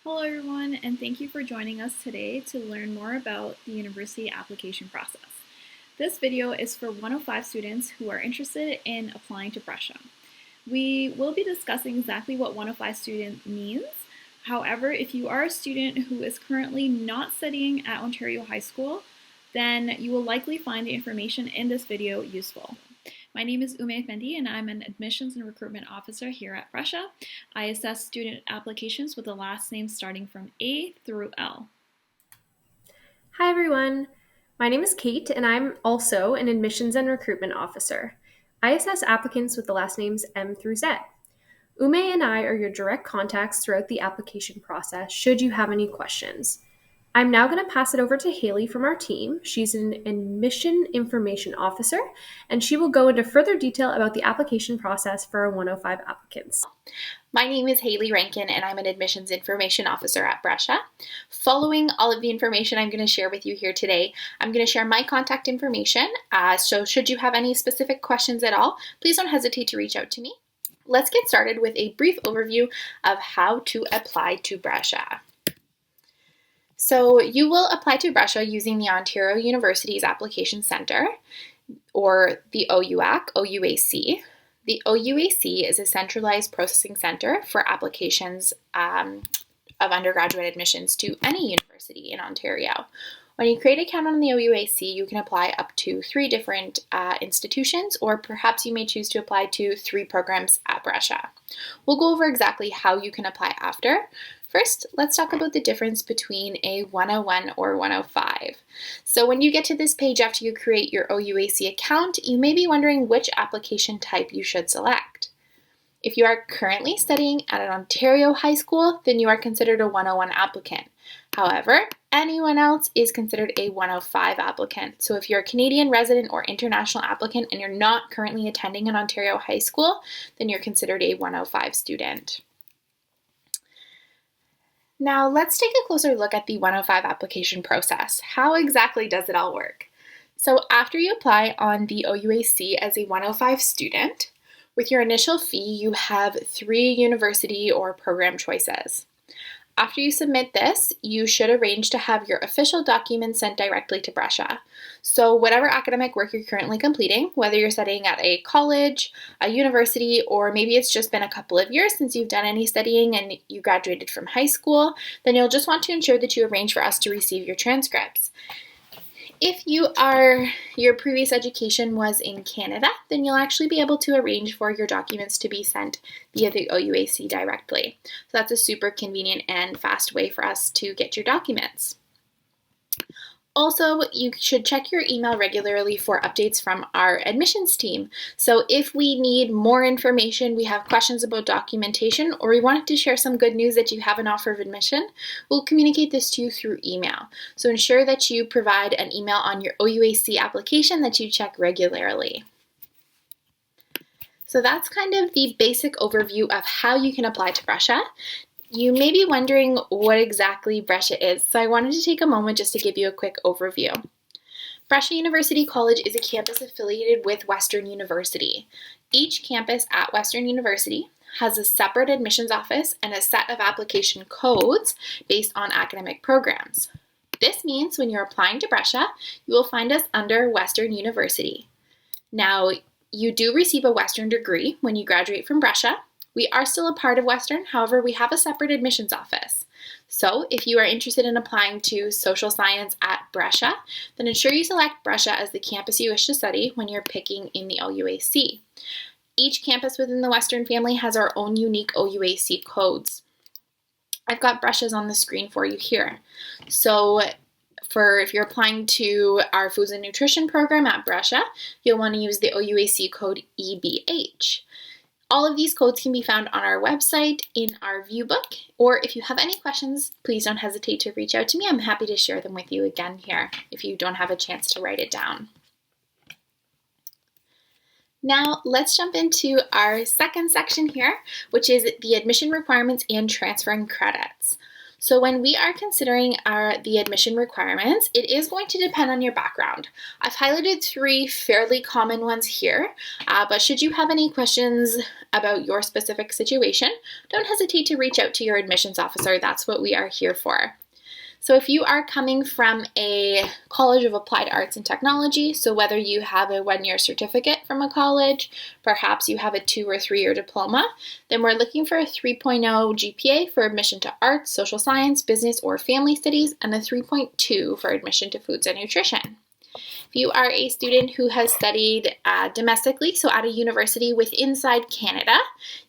Hello everyone, and thank you for joining us today to learn more about the university application process. This video is for 105 students who are interested in applying to Brescia. We will be discussing exactly what 105 student means. However, if you are a student who is currently not studying at Ontario High School, then you will likely find the information in this video useful. My name is Ume Fendi, and I'm an Admissions and Recruitment Officer here at Brescia. I assess student applications with the last names starting from A through L. Hi everyone, my name is Kate and I'm also an Admissions and Recruitment Officer. I assess applicants with the last names M through Z. Ume and I are your direct contacts throughout the application process should you have any questions. I'm now going to pass it over to Haley from our team. She's an Admission Information Officer and she will go into further detail about the application process for our 105 applicants. My name is Haley Rankin and I'm an Admissions Information Officer at Brescia. Following all of the information I'm going to share with you here today, I'm going to share my contact information. So should you have any specific questions at all, please don't hesitate to reach out to me. Let's get started with a brief overview of how to apply to Brescia. So you will apply to Brescia using the Ontario University's Application Centre, or the OUAC. The OUAC is a centralized processing center for applications of undergraduate admissions to any university in Ontario. When you create an account on the OUAC, you can apply up to 3 different institutions, or perhaps you may choose to apply to 3 programs at Brescia. We'll go over exactly how you can apply after. First, let's talk about the difference between a 101 or 105. So when you get to this page after you create your OUAC account, you may be wondering which application type you should select. If you are currently studying at an Ontario high school, then you are considered a 101 applicant. However, anyone else is considered a 105 applicant. So if you're a Canadian resident or international applicant and you're not currently attending an Ontario high school, then you're considered a 105 student. Now let's take a closer look at the 105 application process. How exactly does it all work? So after you apply on the OUAC as a 105 student, with your initial fee, you have 3 university or program choices. After you submit this, you should arrange to have your official documents sent directly to Brescia. So whatever academic work you're currently completing, whether you're studying at a college, a university, or maybe it's just been a couple of years since you've done any studying and you graduated from high school, then you'll just want to ensure that you arrange for us to receive your transcripts. If your previous education was in Canada, then you'll actually be able to arrange for your documents to be sent via the OUAC directly. So that's a super convenient and fast way for us to get your documents. Also, you should check your email regularly for updates from our admissions team. So if we need more information, we have questions about documentation, or we wanted to share some good news that you have an offer of admission, we'll communicate this to you through email. So ensure that you provide an email on your OUAC application that you check regularly. So that's kind of the basic overview of how you can apply to Brescia. You may be wondering what exactly Brescia is, so I wanted to take a moment just to give you a quick overview. Brescia University College is a campus affiliated with Western University. Each campus at Western University has a separate admissions office and a set of application codes based on academic programs. This means when you're applying to Brescia, you will find us under Western University. Now, you do receive a Western degree when you graduate from Brescia. We are still a part of Western, however, we have a separate admissions office. So if you are interested in applying to social science at Brescia, then ensure you select Brescia as the campus you wish to study when you're picking in the OUAC. Each campus within the Western family has our own unique OUAC codes. I've got Brescia's on the screen for you here. So if you're applying to our Foods and Nutrition program at Brescia, you'll want to use the OUAC code EBH. All of these codes can be found on our website in our view book, or if you have any questions, please don't hesitate to reach out to me. I'm happy to share them with you again here if you don't have a chance to write it down. Now let's jump into our second section here, which is the admission requirements and transferring credits. So when we are considering the admission requirements, it is going to depend on your background. I've highlighted 3 fairly common ones here, but should you have any questions about your specific situation, don't hesitate to reach out to your admissions officer. That's what we are here for. So if you are coming from a College of Applied Arts and Technology, so whether you have a 1-year certificate from a college, perhaps you have a 2- or 3-year diploma, then we're looking for a 3.0 GPA for admission to arts, social science, business, or family studies, and a 3.2 for admission to foods and nutrition. If you are a student who has studied domestically, so at a university inside Canada,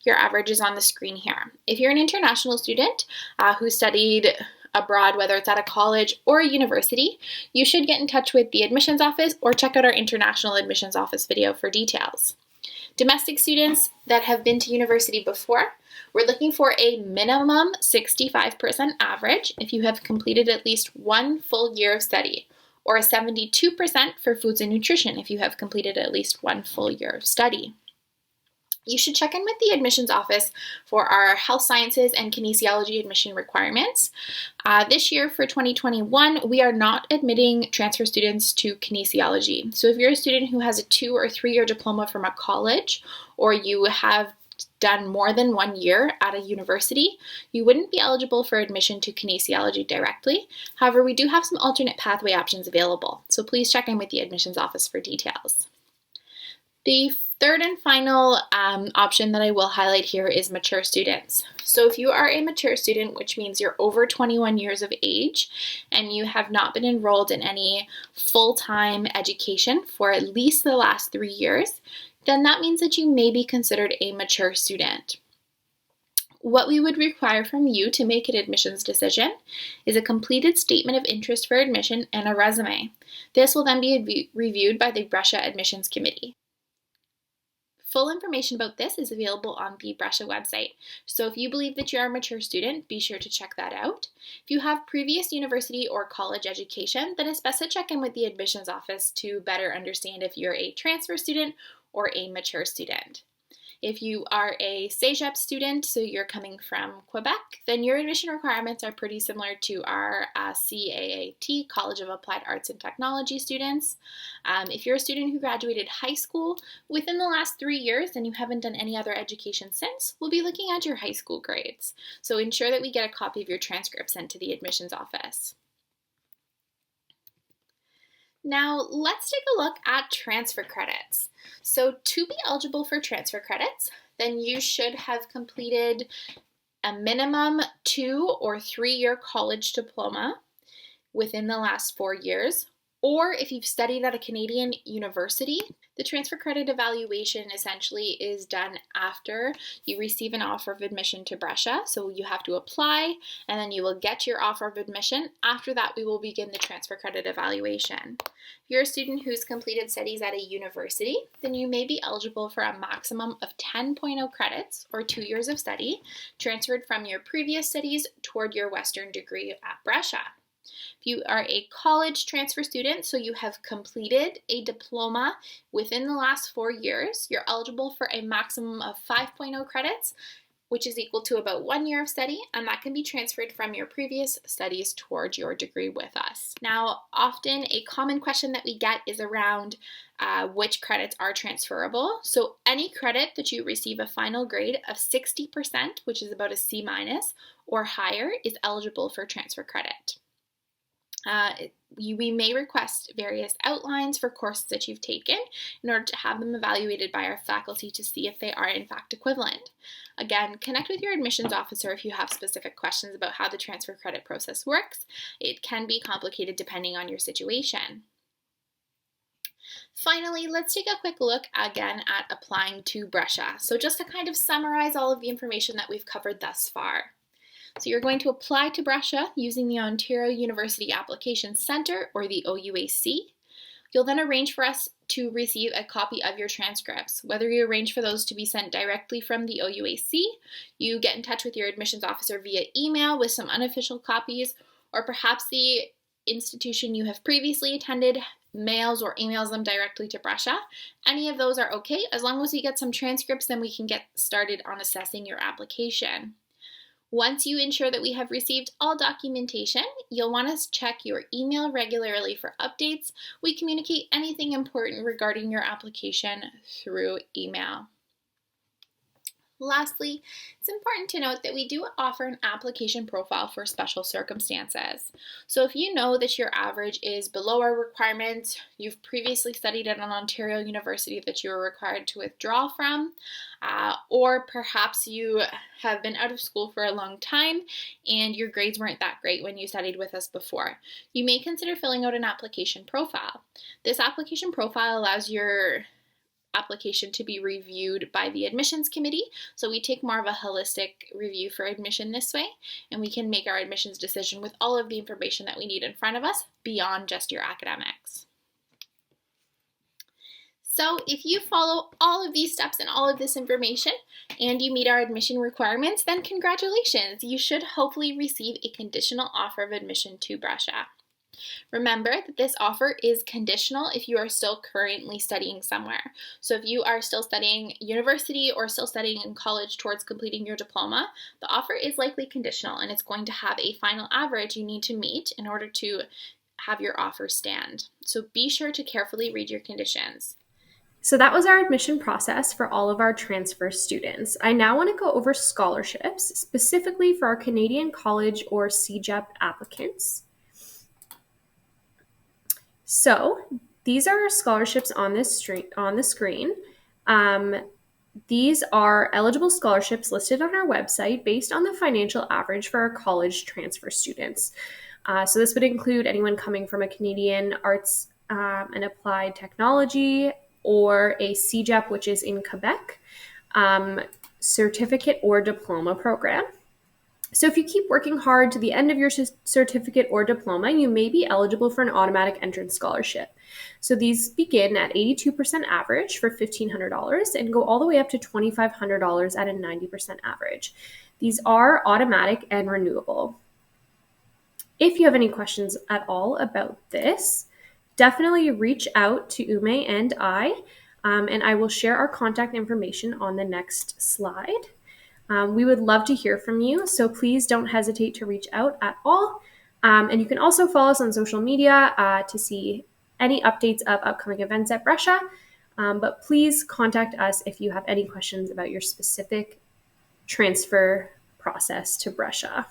your average is on the screen here. If you're an international student who studied abroad, whether it's at a college or a university, you should get in touch with the admissions office or check out our international admissions office video for details. Domestic students that have been to university before, we're looking for a minimum 65% average if you have completed at least 1 full year of study, or a 72% for foods and nutrition if you have completed at least 1 full year of study. You should check in with the admissions office for our health sciences and kinesiology admission requirements. This year for 2021, we are not admitting transfer students to kinesiology. So if you're a student who has a 2- or 3-year diploma from a college, or you have done more than 1 year at a university, you wouldn't be eligible for admission to kinesiology directly. However, we do have some alternate pathway options available. So please check in with the admissions office for details. The third and final option that I will highlight here is mature students. So if you are a mature student, which means you're over 21 years of age and you have not been enrolled in any full-time education for at least the last 3 years, then that means that you may be considered a mature student. What we would require from you to make an admissions decision is a completed statement of interest for admission and a resume. This will then be reviewed by the Brescia Admissions Committee. Full information about this is available on the Brescia website. So if you believe that you're a mature student, be sure to check that out. If you have previous university or college education, then it's best to check in with the admissions office to better understand if you're a transfer student or a mature student. If you are a CEGEP student, so you're coming from Quebec, then your admission requirements are pretty similar to our CAAT, College of Applied Arts and Technology students. If you're a student who graduated high school within the last 3 years and you haven't done any other education since, we'll be looking at your high school grades. So ensure that we get a copy of your transcript sent to the admissions office. Now let's take a look at transfer credits. So to be eligible for transfer credits, then you should have completed a minimum 2- or 3-year college diploma within the last 4 years, or if you've studied at a Canadian university, the transfer credit evaluation essentially is done after you receive an offer of admission to Brescia. So you have to apply and then you will get your offer of admission. After that, we will begin the transfer credit evaluation. If you're a student who's completed studies at a university, then you may be eligible for a maximum of 10.0 credits or 2 years of study transferred from your previous studies toward your Western degree at Brescia. If you are a college transfer student, so you have completed a diploma within the last 4 years, you're eligible for a maximum of 5.0 credits, which is equal to about 1 year of study, and that can be transferred from your previous studies towards your degree with us. Now, often a common question that we get is around which credits are transferable. So any credit that you receive a final grade of 60%, which is about a C- or higher, is eligible for transfer credit. We may request various outlines for courses that you've taken in order to have them evaluated by our faculty to see if they are in fact equivalent. Again, connect with your admissions officer if you have specific questions about how the transfer credit process works. It can be complicated depending on your situation. Finally, let's take a quick look again at applying to Brescia. So just to kind of summarize all of the information that we've covered thus far. So you're going to apply to Brescia using the Ontario University Application Centre, or the OUAC. You'll then arrange for us to receive a copy of your transcripts. Whether you arrange for those to be sent directly from the OUAC, you get in touch with your admissions officer via email with some unofficial copies, or perhaps the institution you have previously attended mails or emails them directly to Brescia. Any of those are okay. As long as we get some transcripts, then we can get started on assessing your application. Once you ensure that we have received all documentation, you'll want to check your email regularly for updates. We communicate anything important regarding your application through email. Lastly, it's important to note that we do offer an application profile for special circumstances. So if you know that your average is below our requirements, you've previously studied at an Ontario university that you're required to withdraw from, or perhaps you have been out of school for a long time and your grades weren't that great when you studied with us before, you may consider filling out an application profile. This application profile allows your application to be reviewed by the admissions committee. So we take more of a holistic review for admission this way, and we can make our admissions decision with all of the information that we need in front of us beyond just your academics. So if you follow all of these steps and all of this information and you meet our admission requirements, then congratulations! You should hopefully receive a conditional offer of admission to Brescia. Remember that this offer is conditional if you are still currently studying somewhere. So if you are still studying university or still studying in college towards completing your diploma, the offer is likely conditional and it's going to have a final average you need to meet in order to have your offer stand. So be sure to carefully read your conditions. So that was our admission process for all of our transfer students. I now want to go over scholarships, specifically for our Canadian college or CEGEP applicants. So these are our scholarships on the screen. These are eligible scholarships listed on our website based on the financial average for our college transfer students. So this would include anyone coming from a Canadian arts and applied technology or a CEGEP, which is in Quebec, certificate or diploma program. So if you keep working hard to the end of your certificate or diploma, you may be eligible for an automatic entrance scholarship. So these begin at 82% average for $1,500 and go all the way up to $2,500 at a 90% average. These are automatic and renewable. If you have any questions at all about this, definitely reach out to Ume and I will share our contact information on the next slide. We would love to hear from you, so please don't hesitate to reach out at all. And you can also follow us on social media to see any updates of upcoming events at Brescia. But please contact us if you have any questions about your specific transfer process to Brescia.